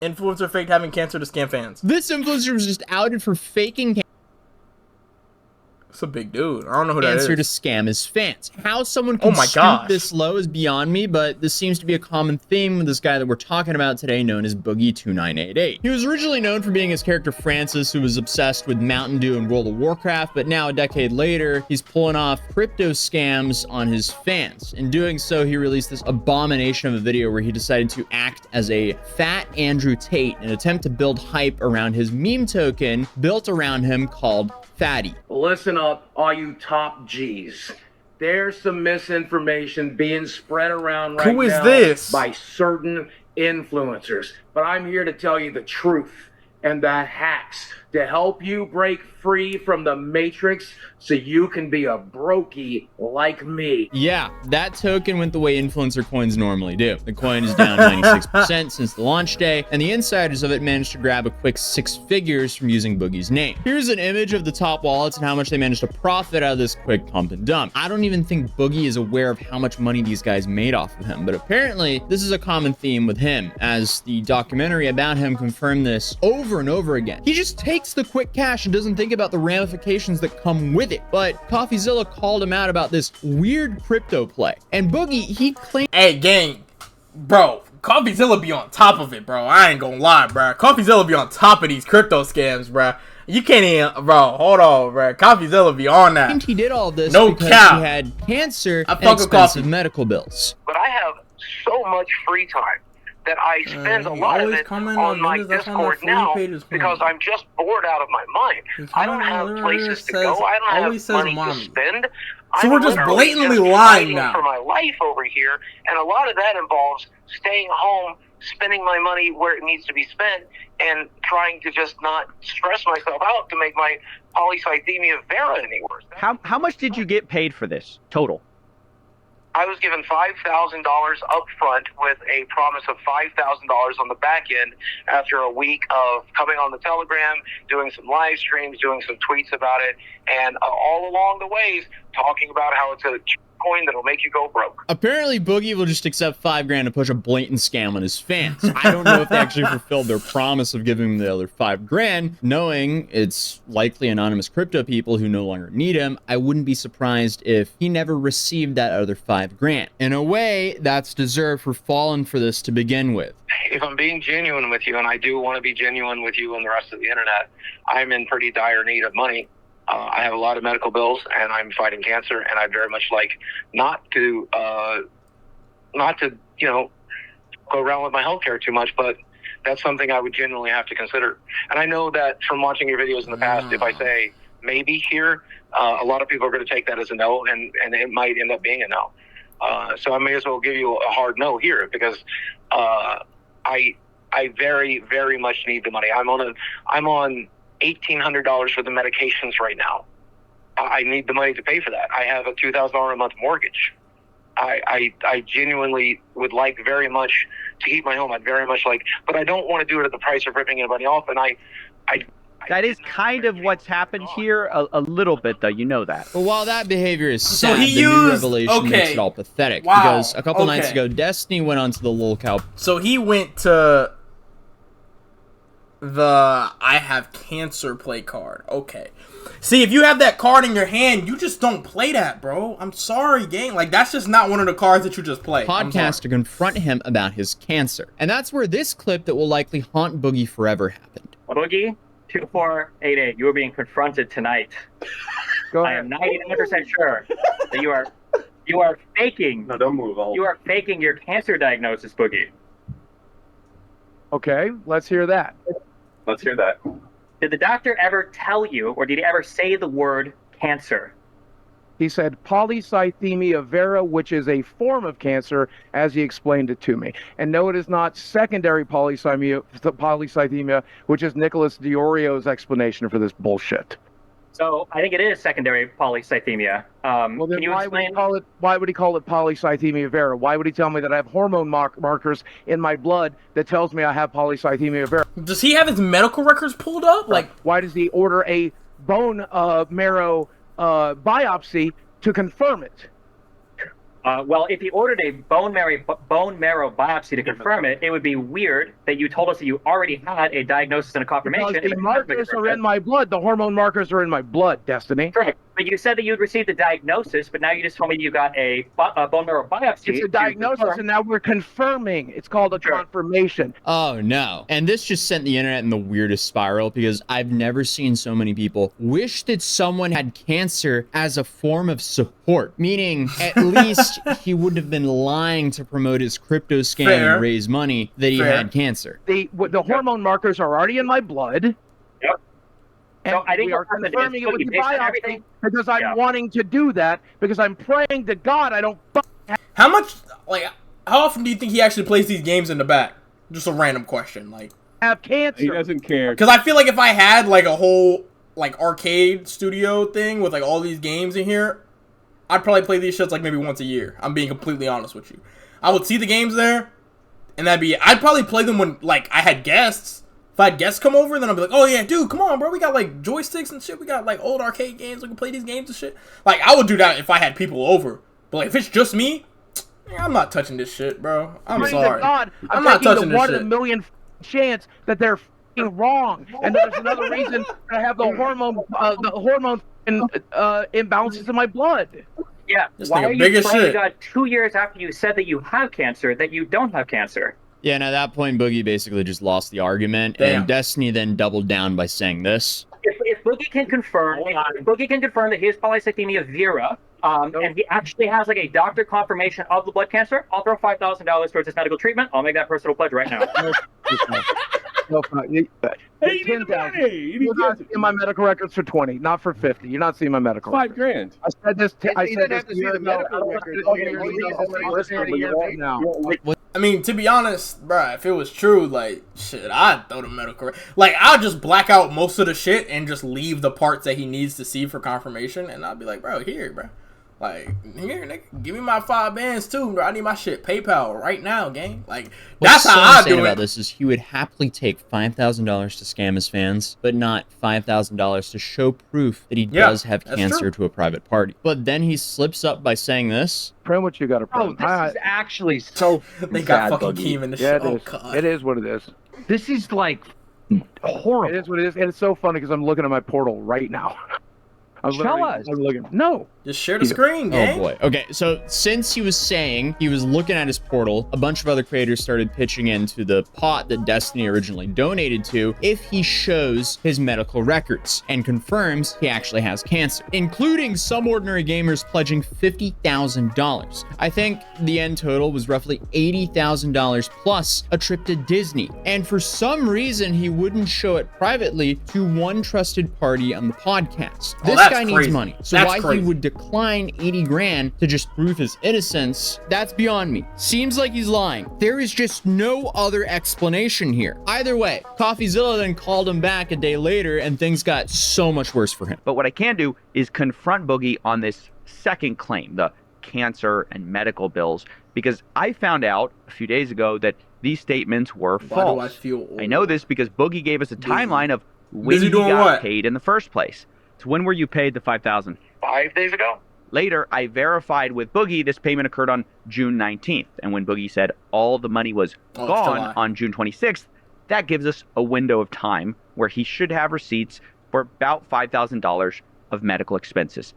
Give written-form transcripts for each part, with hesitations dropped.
Influencer faked having cancer to scam fans. This influencer was just outed for faking It's a big dude. I don't know who that is. cancer to scam his fans. How someone can stoop this low is beyond me, but this seems to be a common theme with this guy that we're talking about today, known as Boogie2988. He was originally known for being his character Francis, who was obsessed with Mountain Dew and World of Warcraft, but now a decade later, he's pulling off crypto scams on his fans. In doing so, he released this abomination of a video where he decided to act as a fat Andrew Tate in an attempt to build hype around his meme token built around him called Fatty. Listen up, all you top G's. There's some misinformation being spread around right now. Who is this? By certain influencers. But I'm here to tell you the truth and the hacks to help you break free from the matrix so you can be a brokey like me. Yeah, that token went the way influencer coins normally do. The coin is down 96% since the launch day, and the insiders of it managed to grab a quick 6 figures from using Boogie's name. Here's an image of the top wallets and how much they managed to profit out of this quick pump and dump. I don't even think Boogie is aware of how much money these guys made off of him, but apparently this is a common theme with him, as the documentary about him confirmed this over and over again. He just takes the quick cash and doesn't think about the ramifications that come with it. But CoffeeZilla called him out about this weird crypto play. And Boogie, he claimed— Hey, gang. Bro, CoffeeZilla be on top of it, bro. I ain't gonna lie, bro. CoffeeZilla be on top of these crypto scams, bro. You can't even— Bro, hold on, bro. CoffeeZilla be on that. he did all this No because cap. he had cancer and fuck with expensive coffee. medical bills. But I have so much free time that I spend a lot of it on my Discord now because I'm just bored out of my mind. I don't have places to go. I don't have money to spend. So we're just literally blatantly just lying fighting now. for my life over here, and a lot of that involves staying home, spending my money where it needs to be spent, and trying to just not stress myself out to make my polycythemia vera any worse. How much did you get paid for this total? I was given $5,000 up front with a promise of $5,000 on the back end after a week of coming on the Telegram, doing some live streams, doing some tweets about it, and all along the ways talking about how it's a coin that'll make you go broke. Apparently, Boogie will just accept $5,000 to push a blatant scam on his fans. I don't know if they actually fulfilled their promise of giving him the other $5,000, knowing it's likely anonymous crypto people who no longer need him. I wouldn't be surprised if he never received that other $5,000. In a way, that's deserved for falling for this to begin with. If I'm being genuine with you, and I do want to be genuine with you and the rest of the internet, I'm in pretty dire need of money. I have a lot of medical bills, and I'm fighting cancer, and I very much like not to go around with my healthcare too much, but that's something I would genuinely have to consider. And I know that from watching your videos in the past, if I say maybe here, a lot of people are going to take that as a no, and it might end up being a no. So I may as well give you a hard no here, because I very, very much need the money. I'm on $1,800 for the medications right now. I need the money to pay for that. I have a $2,000 a month mortgage. I genuinely would like very much to keep my home. I'd very much like, but I don't want to do it at the price of ripping anybody off. And that is kind of what's happened here a little bit, though. You know that. But while that behavior is sad, he the new used— revelation makes it all pathetic. Wow. Because a couple nights Okay. ago, Destiny went onto the lolcow. So he went to the I have cancer play card. Okay. See, if you have that card in your hand, you just don't play that, bro. I'm sorry, gang. Like, that's just not one of the cards that you just play. Podcast to confront him about his cancer. And that's where this clip that will likely haunt Boogie forever happened. Boogie, 2488, you are being confronted tonight. Go I ahead. am 99% sure that you are faking. No, don't move. You are faking your cancer diagnosis, Boogie. Okay, let's hear that. Let's hear that. Did the doctor ever tell you, or did he ever say the word cancer? He said polycythemia vera, which is a form of cancer, as he explained it to me. And no, it is not secondary polycythemia, which is Nicholas Diorio's explanation for this bullshit. So I think it is secondary polycythemia. Well, then can you explain? why would he call it polycythemia vera? Why would he tell me that I have hormone markers in my blood that tells me I have polycythemia vera? Does he have his medical records pulled up? Like, why does he order a bone marrow biopsy to confirm it? Well, if you ordered a bone marrow biopsy to confirm it, it would be weird that you told us that you already had a diagnosis and a confirmation. Because the markers are in my blood. The hormone markers are in my blood, Destiny. Correct. But you said that you'd received a diagnosis, but now you just told me you got a bone marrow biopsy. It's a diagnosis, and now we're confirming. It's called a confirmation. Oh no. And this just sent the internet in the weirdest spiral because I've never seen so many people wish that someone had cancer as a form of support. Meaning, at least he wouldn't have been lying to promote his crypto scam and raise money that he had cancer. The hormone markers are already in my blood. Yep. And so I think we are confirming it with the biopsy because I'm wanting to do that because I'm praying to God I don't. How often do you think he actually plays these games in the back? Just a random question, like. Have cancer. He doesn't care. Because I feel like if I had like a whole like arcade studio thing with like all these games in here, I'd probably play these shits like maybe once a year. I'm being completely honest with you. I would see the games there, and that'd be. I'd probably play them when like I had guests. If I had guests come over, then I'd be like, oh yeah, dude, come on, bro. We got like joysticks and shit. We got like old arcade games. We can play these games and shit. Like I would do that if I had people over. But like if it's just me, I'm not touching this shit, bro. I'm sorry. God, I'm not touching this one shit. in a million chance that they're wrong, and there's another reason I have the hormone imbalances in my blood. Yeah. This Why nigga are you big as praying shit. God 2 years after you said that you have cancer that you don't have cancer? Yeah, and at that point, Boogie basically just lost the argument, Damn. and Destiny then doubled down by saying this. If Boogie can confirm, that he has polycythemia vera, and he actually has like a doctor confirmation of the blood cancer, I'll throw $5,000 towards his medical treatment. I'll make that personal pledge right now. No, Hey, you need the money. You're not seeing my medical records for 20, not for 50. You're not seeing my medical. $5,000. I said this. I He said didn't this have to see years the ago. medical records. Now. I mean, to be honest, bruh, if it was true, like, shit, I'd throw the medical. Like, I'll just black out most of the shit and just leave the parts that he needs to see for confirmation, and I'll be like, bro, here, bro. Like, here, nigga, give me my 5 bands too, bro. I need my shit PayPal right now, gang. Like, that's how I do it. About this is he would happily take $5,000 to scam his fans, but not $5,000 to show proof that he does have cancer to a private party. But then he slips up by saying this. Pray what you got to pray. Oh, this is actually so They got sad, fucking Boogie. Keem in the Yeah, shit. it Oh, is. God. It is what it is. This is like horrible. It is what it is, and it's so funny because I'm looking at my portal right now. Tell us. I'm looking. No. Just share the screen, gang. Oh boy. Okay, so since he was saying he was looking at his portal, a bunch of other creators started pitching into the pot that Destiny originally donated to if he shows his medical records and confirms he actually has cancer, including some ordinary gamers pledging $50,000. I think the end total was roughly $80,000 plus a trip to Disney. And for some reason, he wouldn't show it privately to one trusted party on the podcast. This that's guy needs crazy. money. So That's why crazy. he would decline 80 grand to just prove his innocence, that's beyond me. Seems like he's lying. There is just no other explanation here. Either way, CoffeeZilla then called him back a day later and things got so much worse for him. But what I can do is confront Boogie on this second claim, the cancer and medical bills, because I found out a few days ago that these statements were Why do I false. feel old? I know this because Boogie gave us a timeline of when Busy he doing got what? paid in the first place. So when were you paid the $5,000? 5 days ago. Later, I verified with Boogie this payment occurred on June 19th. And when Boogie said all the money was Oh, gone July. on June 26th, that gives us a window of time where he should have receipts for about $5,000 of medical expenses.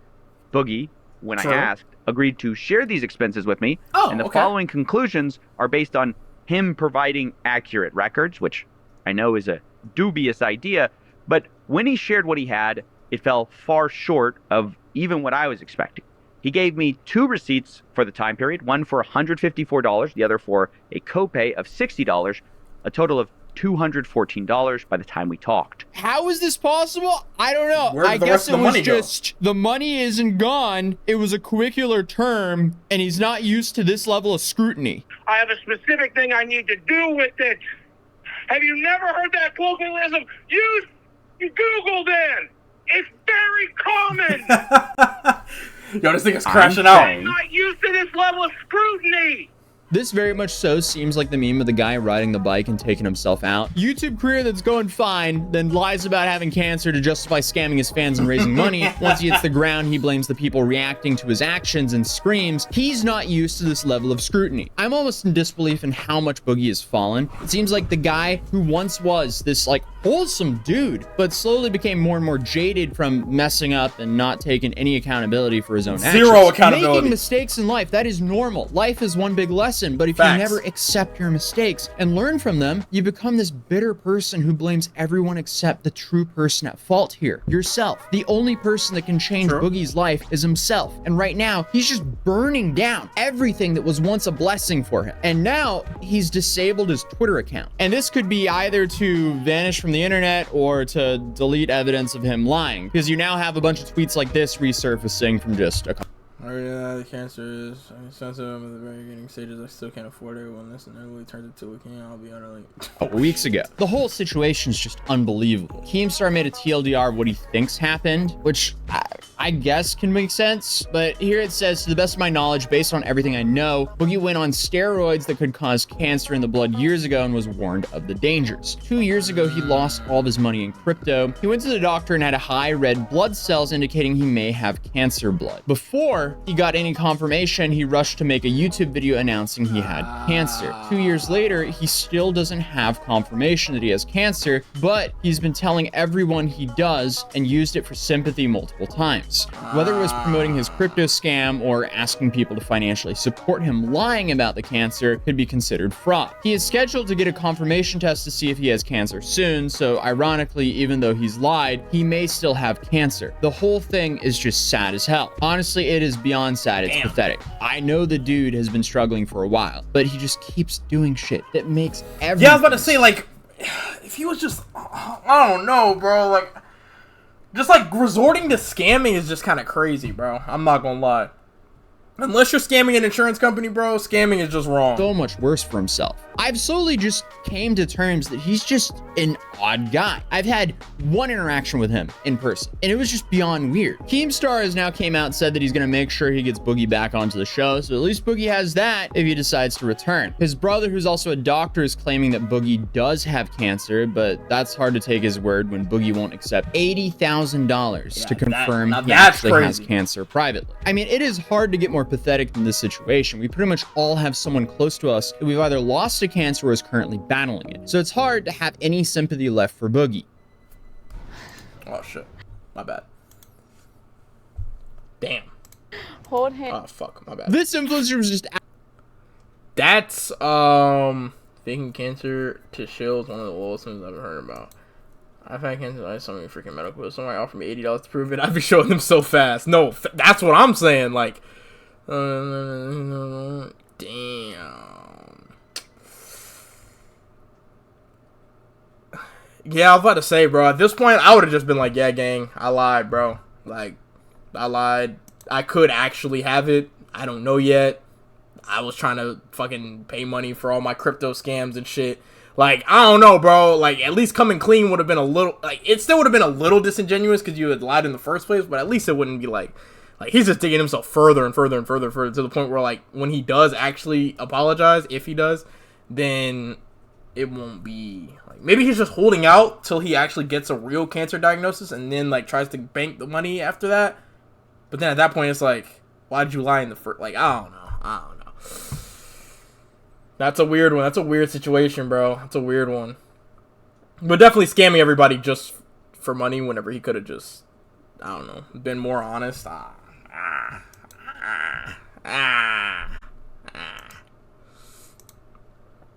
Boogie, when True. I asked, agreed to share these expenses with me. Oh, and the okay. following conclusions are based on him providing accurate records, which I know is a dubious idea, but when he shared what he had, it fell far short of even what I was expecting. He gave me 2 receipts for the time period, one for $154, the other for a copay of $60, a total of $214 by the time we talked. How is this possible? I don't know. Where did I the guess rest of it the was money go? just the money isn't gone. It was a curricular term, and he's not used to this level of scrutiny. I have a specific thing I need to do with it. Have you never heard that colloquialism? Use Google then. It's very common. Yo, this nigga's crashing out. I'm not used to this level of scrutiny. This very much so seems like the meme of the guy riding the bike and taking himself out. YouTube career that's going fine, then lies about having cancer to justify scamming his fans and raising money. Once he hits the ground, he blames the people reacting to his actions and screams. He's not used to this level of scrutiny. I'm almost in disbelief in how much Boogie has fallen. It seems like the guy who once was this like wholesome dude, but slowly became more and more jaded from messing up and not taking any accountability for his own actions. Zero accountability. Making mistakes in life, that is normal. Life is one big lesson, but if Facts. you never accept your mistakes and learn from them, you become this bitter person who blames everyone except the true person at fault here, yourself. The only person that can change Boogie's life is himself, and right now he's just burning down everything that was once a blessing for him. And now he's disabled his Twitter account, and this could be either to vanish from the internet or to delete evidence of him lying, because you now have a bunch of tweets like this resurfacing from just a The cancer is sensitive at the very beginning stages. I still can't afford it. When this inevitably turns into leukemia, I'll be utterly. weeks ago. The whole situation is just unbelievable. Keemstar made a TLDR of what he thinks happened, which I guess can make sense, but here it says, to the best of my knowledge, based on everything I know, Boogie went on steroids that could cause cancer in the blood years ago and was warned of the dangers. 2 years ago, he lost all of his money in crypto. He went to the doctor and had a high red blood cells indicating he may have cancer blood. Before he got any confirmation, he rushed to make a YouTube video announcing he had cancer. 2 years later, he still doesn't have confirmation that he has cancer, but he's been telling everyone he does and used it for sympathy multiple times. Whether it was promoting his crypto scam or asking people to financially support him lying about the cancer could be considered fraud. He is scheduled to get a confirmation test to see if he has cancer soon, so ironically, even though he's lied, he may still have cancer. The whole thing is just sad as hell. Honestly, it is beyond sad, it's pathetic. I know the dude has been struggling for a while, but he just keeps doing shit that makes everything. Yeah, I was about to say, like, if he was just, I don't know, bro, like, just like resorting to scamming is just kind of crazy, bro. I'm not gonna lie. Unless you're scamming an insurance company, bro, scamming is just wrong. So much worse for himself. I've slowly just came to terms that he's just an odd guy. I've had one interaction with him in person, and it was just beyond weird. Keemstar has now came out and said that he's gonna make sure he gets Boogie back onto the show, so at least Boogie has that if he decides to return. His brother, who's also a doctor, is claiming that Boogie does have cancer, but that's hard to take his word when Boogie won't accept $80,000 to confirm he actually has cancer privately. I mean, it is hard to get more pathetic than this situation. We pretty much all have someone close to us that we've either lost to cancer or is currently battling it. So it's hard to have any sympathy left for Boogie. Oh shit. My bad. Damn. Hold him. Oh fuck, my bad. This influencer was just That's faking cancer to shield is one of the lowest things I've ever heard about. I've had cancer. I so many freaking medical bills. Somebody offered me $80 to prove it. I'd be showing them so fast. No, that's what I'm saying. Like, damn. Yeah, I was about to say, bro. At this point, I would have just been like, yeah, gang, I lied, bro. Like, I lied. I could actually have it. I don't know yet. I was trying to fucking pay money for all my crypto scams and shit. Like, I don't know, bro. Like, at least coming clean would have been a little... Like, it still would have been a little disingenuous because you had lied in the first place, but at least it wouldn't be like... Like, he's just digging himself further and further and further and further to the point where, like, when he does actually apologize, if he does, then it won't be... Like, maybe he's just holding out till he actually gets a real cancer diagnosis and then, like, tries to bank the money after that. But then at that point, it's like, why did you lie in the first... Like, I don't know. That's a weird one. That's a weird situation, bro. That's a weird one. But definitely scamming everybody just for money whenever he could have just, I don't know, been more honest.